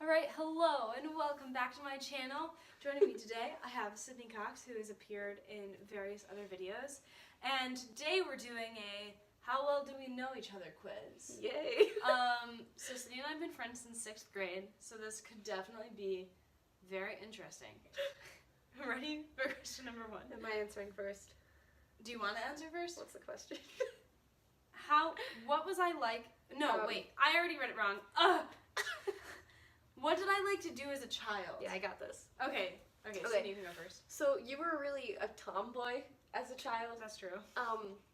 Alright, hello and welcome back to my channel. Joining me today, I have Sydney Cox, who has appeared in various other videos. And today we're doing a How Well Do We Know Each Other quiz. Yay! So Sydney and I have been friends since 6th grade, so this could definitely be very interesting. Ready for question number 1? Am I answering first? Do you want to answer first? What's the question? What was I like? No, wait, I already read it wrong. What did I like to do as a child? Yeah, I got this. Okay, Sydney, you can go first. So you were really a tomboy as a child. That's true.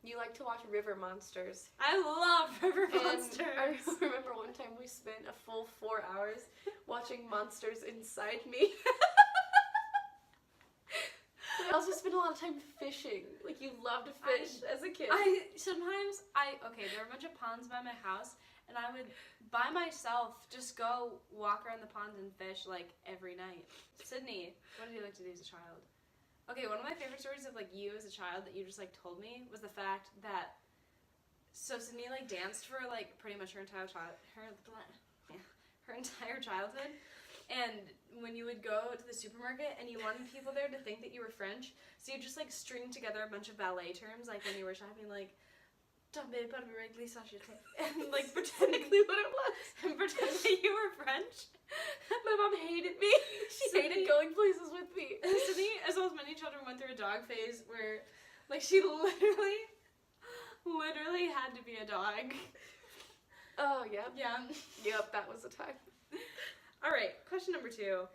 You like to watch River Monsters. I love River And Monsters. I remember one time we spent a full 4 hours watching Monsters Inside Me. We also spent a lot of time fishing. Like, you loved to fish as a kid. Sometimes there were a bunch of ponds by my house, and I would, by myself, just go walk around the ponds and fish, like, every night. Sydney, what did you like to do as a child? Okay, one of my favorite stories of, like, you as a child that you just, like, told me was the fact that, so Sydney, like, danced for, like, pretty much her entire childhood. And when you would go to the supermarket and you wanted people there to think that you were French, so you just like string together a bunch of ballet terms, like when you were shopping, like tomber par le glissage, and like pretend what it was. and pretend that you were French. My mom hated me. She hated going places with me. Sydney, as well as many children, went through a dog phase where, like, she literally had to be a dog. Oh, yeah. Yeah. Yep, that was the time. Alright, question number 2.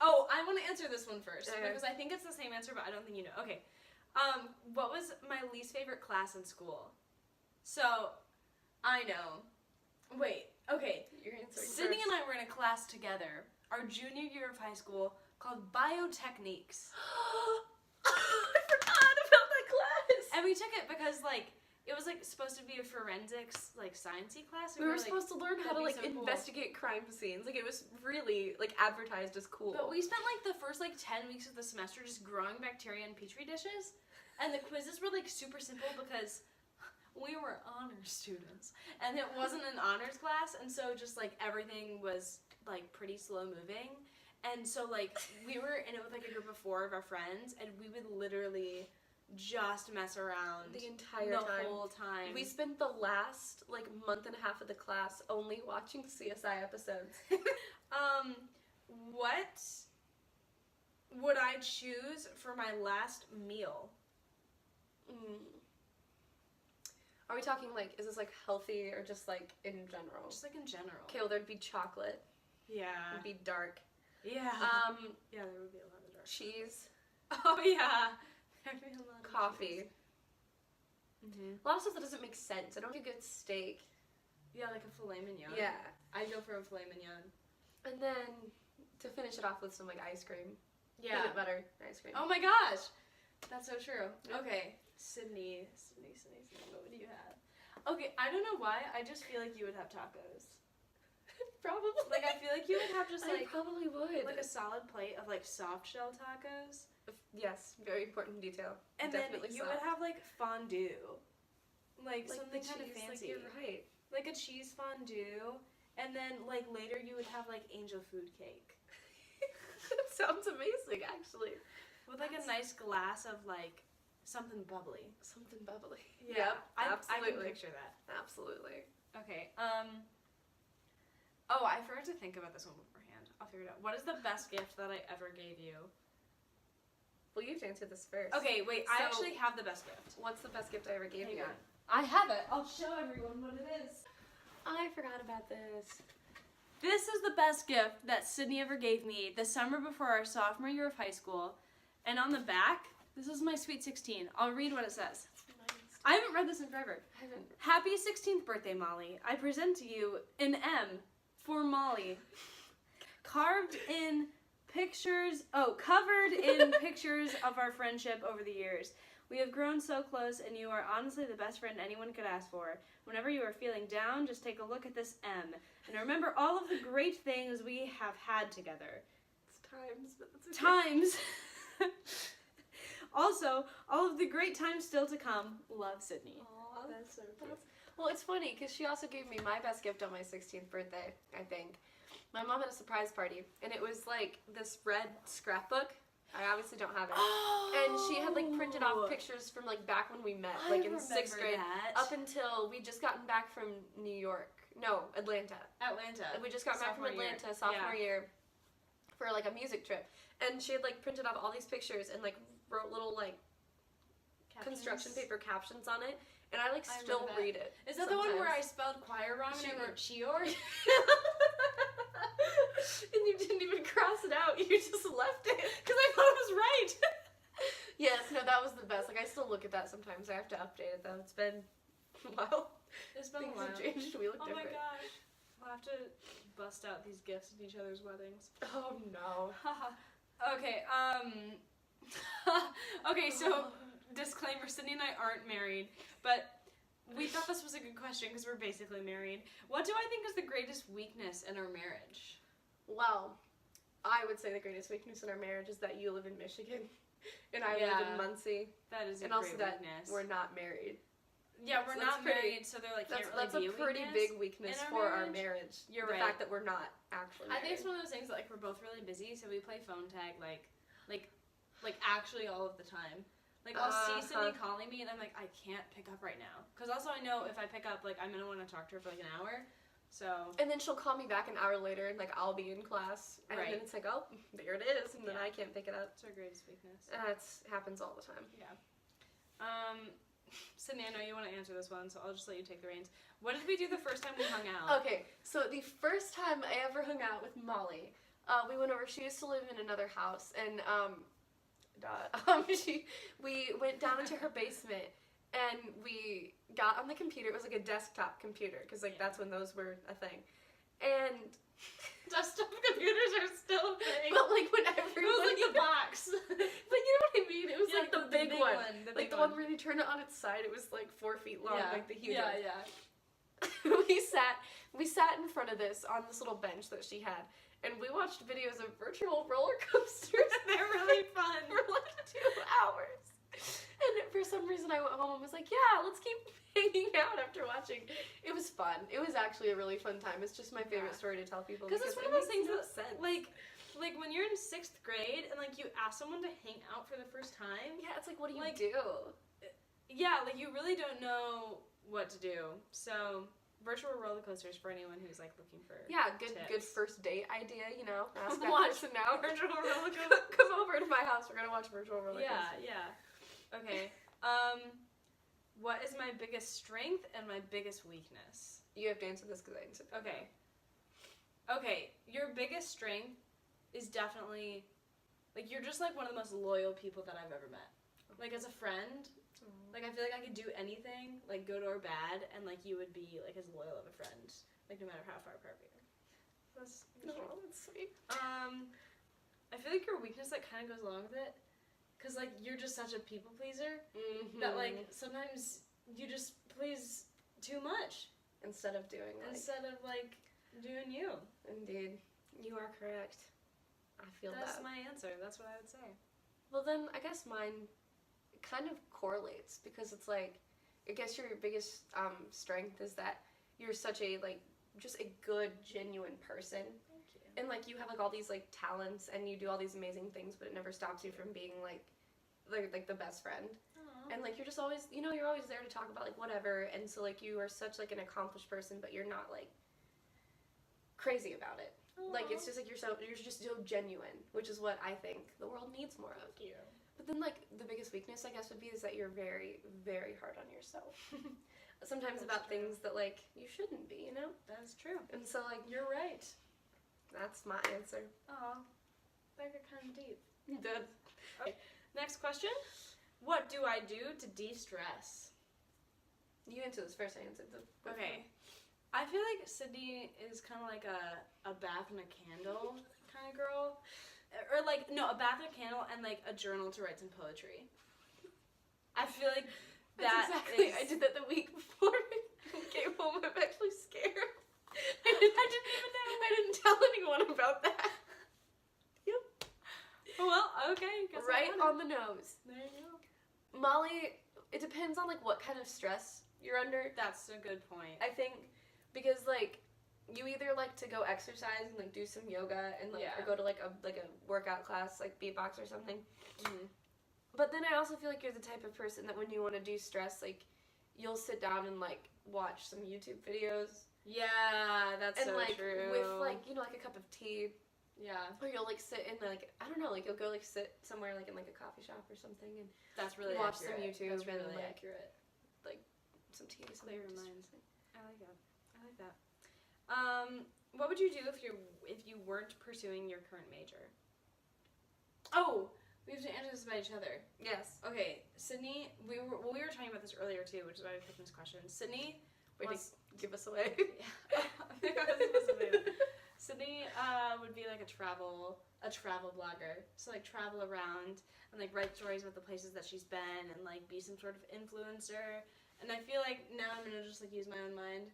Oh, I want to answer this one first, Okay. because I think it's the same answer, but I don't think you know. Okay. What was my least favorite class in school? So, I know. Wait, okay. You're answering Sydney first. and I were in a class together, our junior year of high school, called Biotechniques. I forgot about that class! And we took it because, like, it was, like, supposed to be a forensics, like, sciencey class. We were supposed to learn how to, like, investigate crime scenes. Like, it was really, like, advertised as cool. But we spent, like, the first, like, 10 weeks of the semester just growing bacteria in petri dishes. And the quizzes were, like, super simple because we were honors students. And it wasn't an honors class, and so just, like, everything was, like, pretty slow moving. And so, like, we were in it with, like, a group of 4 of our friends, and we would literally just mess around the entire whole time. We spent the last, like, month and a half of the class only watching CSI episodes. What would I choose for my last meal? Are we talking, like, is this, like, healthy or just, like, in general? Just, like, in general. Okay, well, there'd be chocolate. Yeah. It'd be dark. Yeah. Yeah, there would be a lot of dark. Cheese. Oh, yeah. There'd be a lot of Coffee. Mm-hmm. A lot of stuff that doesn't make sense. I don't get good steak. Yeah, like a filet mignon. Yeah. I'd go for a filet mignon. And then, to finish it off with some, like, ice cream. Yeah. Peanut butter ice cream. Oh my gosh! That's so true. Yep. Okay. Sydney, what would you have? Okay, I don't know why, I just feel like you would have tacos. Probably. Like, I feel like you would have just, I like, probably would. like a solid plate of, like, soft shell tacos. Yes, very important detail. And Definitely then you soft. would have, like, fondue. Like something the kind of cheese, fancy. Like, you're right. Like a cheese fondue. And then, like, later you would have, like, angel food cake. That sounds amazing, actually. With, like, a nice glass of, like, something bubbly. Something bubbly. Yeah, Yep, I absolutely. can picture that. Absolutely. Okay, oh, I forgot to think about this one beforehand. I'll figure it out. What is the best gift that I ever gave you? Well, you have to answer this first. Okay, wait, I So- actually have the best gift. What's the best gift I ever gave Hang you? on. I have it. I'll show everyone what it is. I forgot about this. This is the best gift that Sydney ever gave me the summer before our sophomore year of high school. And on the back, this is my Sweet 16. I'll read what it says. I haven't read this in forever. I haven't. Happy 16th birthday, Molly. I present to you an M for Molly. Covered in pictures of our friendship over the years. We have grown so close, and you are honestly the best friend anyone could ask for. Whenever you are feeling down, just take a look at this M. And remember all of the great things we have had together. It's times, but that's okay. Times. Also, all of the great times still to come. Love, Sydney. Aw, That's so cute. well, it's funny, because she also gave me my best gift on my 16th birthday, I think. My mom had a surprise party, and it was like this red scrapbook. I obviously don't have it. Oh. And she had like printed off pictures from like back when we met, like in 6th grade, that. up until we just gotten back from New York. No, Atlanta. Atlanta. We just got back from Atlanta sophomore year for like a music trip, and she had like printed off all these pictures and like wrote little like construction paper captions on it, and I like still read it. Is that the one where I spelled choir wrong and I wrote Chior? And you didn't even cross it out, you just left it. Because I thought it was right. Yes, no, that was the best. Like, I still look at that sometimes. I have to update it, though. It's been a while. It's been Things a while. have changed. We look Oh different. my gosh. We'll have to bust out these gifts at each other's weddings. Oh, no. Okay, okay, so, disclaimer, Sydney and I aren't married, but we thought this was a good question because we're basically married. What do I think is the greatest weakness in our marriage? Well, I would say the greatest weakness in our marriage is that you live in Michigan and I live in Muncie. That is a and also great that weakness. we're not married. Yeah, we're not married, so they're like, can't really That's be a pretty big weakness in our for our marriage. marriage. You're the right. fact that we're not actually married. I think it's one of those things that like we're both really busy, so we play phone tag like actually all of the time. Like I'll see Sydney calling me and I'm like, I can't pick up right now. Because also I know if I pick up, like I'm gonna want to talk to her for like an hour. So. And then she'll call me back an hour later and like I'll be in class. And then it's like, oh, there it is. And then I can't pick it up. It's our greatest weakness. That happens all the time. Yeah. Sydney, I know you want to answer this one, so I'll just let you take the reins. What did we do the first time we hung out? Okay, so the first time I ever hung out with Molly, we went over. She used to live in another house, and we went down into her basement, and we got on the computer. It was like a desktop computer, because like that's when those were a thing, and. Desktop computers are still a thing. But like when everyone. It was like the box. But you know what I mean? It was like the big one. The one where you turn it on its side. It was like 4 feet long, like the huge one. Yeah. we sat in front of this on this little bench that she had, and we watched videos of virtual roller coasters. They're really fun. For like 2 hours. And for some reason I went home and was like, yeah, let's keep hanging out after watching. It was fun. It was actually a really fun time. It's just my favorite story to tell people. Because it's one of those things that, sense. like when you're in 6th grade and like you ask someone to hang out for the first time. Yeah, it's like, what do you like, do? Yeah, like you really don't know what to do. So virtual roller coasters for anyone who's like looking for good first date idea, you know. Ask that watch person now. virtual roller coaster. Come over to my house. We're gonna watch virtual roller coasters. Yeah. Okay. What is my biggest strength and my biggest weakness? You have to answer this because I answered. Okay. Your biggest strength is definitely like you're just like one of the most loyal people that I've ever met. Like as a friend, like I feel like I could do anything, like good or bad, and like you would be like as loyal of a friend, like no matter how far apart we are. That's sweet. I feel like your weakness like kind of goes along with it. Cause like you're just such a people pleaser that like sometimes you just please too much instead of doing like doing you. Indeed, you are correct. I feel That's that. my answer. That's what I would say. Well, then I guess mine kind of correlates because it's like I guess your biggest strength is that you're such a like just a good genuine person. And, like, you have, like, all these, like, talents, and you do all these amazing things, but it never stops you from being, like the best friend. Aww. And, like, you're just always, you know, you're always there to talk about, like, whatever, and so, like, you are such, like, an accomplished person, but you're not, like, crazy about it. Aww. Like, it's just, like, you're just so genuine, which is what I think the world needs more of. Thank you. But then, like, the biggest weakness, I guess, would be is that you're very, very hard on yourself. Sometimes about things that, like, you shouldn't be, you know? That's true. And so, like, You're right. that's my answer. Aw, that got kind of deep. You did. Okay, next question. What do I do to de-stress? You answered this first. I answered the. Okay. I feel like Sydney is kind of like a bath and a candle kind of girl. Or like, no, a bath and a candle and like a journal to write some poetry. I feel like That's exactly. I did that the week before I came home. I'm actually scared. I didn't tell anyone about that. Yep. Well, okay. Guess Right on the nose. There you go. Molly, it depends on like what kind of stress you're under. That's a good point. I think because like you either like to go exercise and like do some yoga and like or Yeah. go to like a workout class like beatbox or something. Mhm. But then I also feel like you're the type of person that when you want to do stress, like you'll sit down and like watch some YouTube videos Yeah, that's and so like true. with like like a cup of tea, yeah, or you'll like sit in like I don't know, like you'll go like sit somewhere like in like a coffee shop or something and that's really watch some accurate. YouTube That's really, and, like, accurate. some tea. Clear your just- minds. I like that. I like that. What would you do if you weren't pursuing your current major? Oh, we have to answer this about each other. Yes. Okay, Sydney. We were talking about this earlier too, which is why we picked this question. Sydney. Way to wants- give us away. Yeah. I was supposed to say that. Sydney would be like a travel blogger. So like travel around and like write stories about the places that she's been and like be some sort of influencer. And I feel like now I'm gonna just like use my own mind.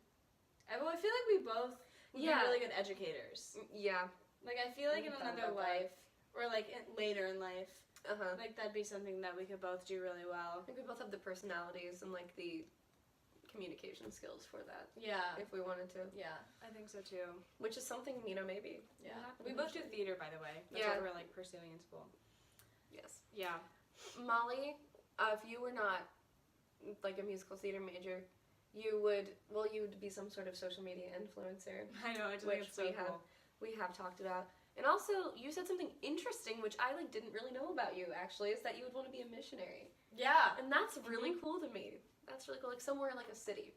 I feel like we both would be really good educators. Yeah. Like I feel like in I thought another about that. life or like later in life, Uh-huh. like that'd be something that we could both do really well. I think we both have the personalities and like the communication skills for that Yeah. if we wanted to, Yeah, I think so too. which is something maybe. Yeah. will happen We both do eventually. theater, by the way. That's Yeah. what we're like pursuing in school. Yes. Yeah. Molly, if you were not like a musical theater major, you would be some sort of social media influencer. I know, I just Which think it's so we have. cool. We have talked about. And also, you said something interesting, which I like didn't really know about you actually, is that you would want to be a missionary. Yeah. And that's really cool to me. That's really cool. Like somewhere in like a city.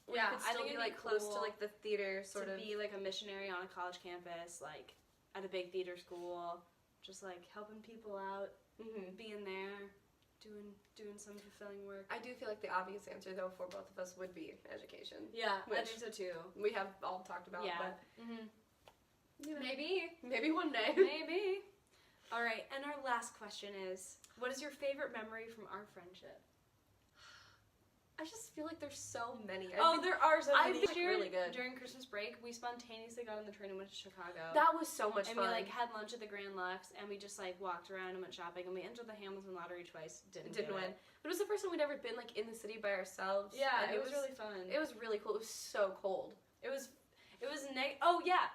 Where Yeah, you could I still think be it'd be like close to cool like the theater sort to of. be like a missionary on a college campus, like at a big theater school, just like helping people out, Mhm. being there, doing some fulfilling work. I do feel like the obvious answer though for both of us would be education. Yeah, I Which- think so too. We have all talked about, Yeah. but Maybe. one day. Maybe. All right, and our last question is, what is your favorite memory from our friendship? I just feel like there's so many. There are so I many. think This year, really good. during Christmas break, we spontaneously got on the train and went to Chicago. that was so much and fun. we like had lunch at the Grand Lux, and we just like walked around and went shopping, and we entered the Hamilton Lottery twice. Didn't Didn't do win. it. But it was the first time we'd ever been like in the city by ourselves. Yeah, and it was really fun. It was really cool. It was so cold. It was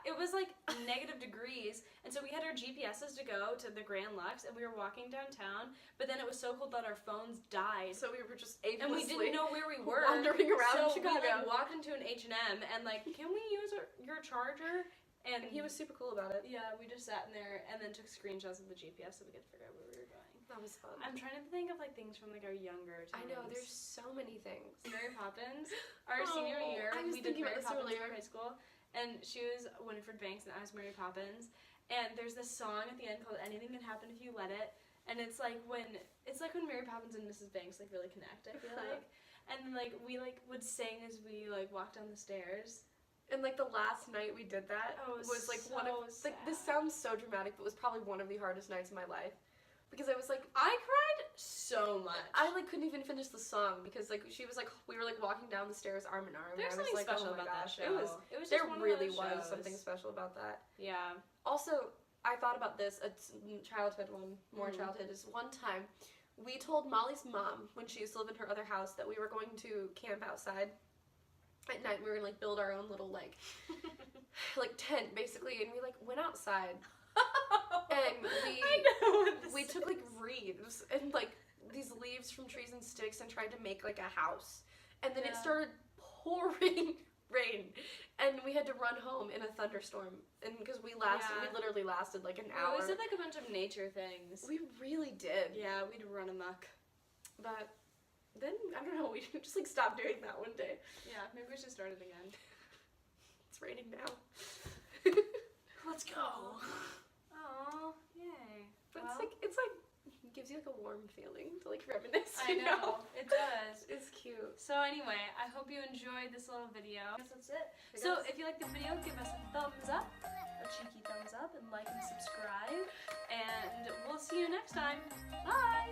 it was like negative degrees, and so we had our GPSs to go to the Grand Lux, and we were walking downtown, but then it was so cold that our phones died, So we were just and we aimlessly didn't know where we were. wandering around so Chicago. we like walked into an H&M and like, can we use your charger? And he was super cool about it. Yeah, we just sat in there and then took screenshots of the GPS so we could figure out where we were going. That was fun. I'm trying to think of like things from like our younger times. I know, there's so many things. Mary Poppins. Our Oh, senior year, I was we did thinking Mary about this Poppins earlier. in high school, and she was Winifred Banks and I was Mary Poppins. And there's this song at the end called "Anything Can Happen If You Let It," and it's like when Mary Poppins and Mrs. Banks like really connect. I feel like, and like we like would sing as we like walked down the stairs. And like the last night we did that Oh, it was like one of so like this sad. sounds so dramatic, but was probably one of the hardest nights of my life. Because I was like I cried so much. I like couldn't even finish the song because like she was like we were like walking down the stairs arm in arm. There's and I was something like, special oh my about gosh. that show. It was just There one really of those was shows. something special about that. Yeah. Also, I thought about this, a childhood one, more Mhm. childhood, is one time we told Molly's mom, when she used to live in her other house, that we were going to camp outside at night. We were gonna like build our own little like tent basically, and we like went outside and I know what this we took like reeds and like these leaves from trees and sticks and tried to make like a house, and then it Yeah. started pouring rain, and we had to run home in a thunderstorm, and because we Yeah. literally lasted like an We hour. always did like a bunch of nature things. We really did. Yeah, we'd run amok. But then I don't know, we just like stopped doing that one day. Yeah, maybe we should start it again. It's raining now. Let's go. Oh, yay. But Well, it's like gives you like a warm feeling to like reminisce. I you know, it does. It's cute. So anyway, I hope you enjoyed this little video. I guess that's it. So if you like the video, give us a thumbs up, a cheeky thumbs up, and like and subscribe. And we'll see you next time. Bye!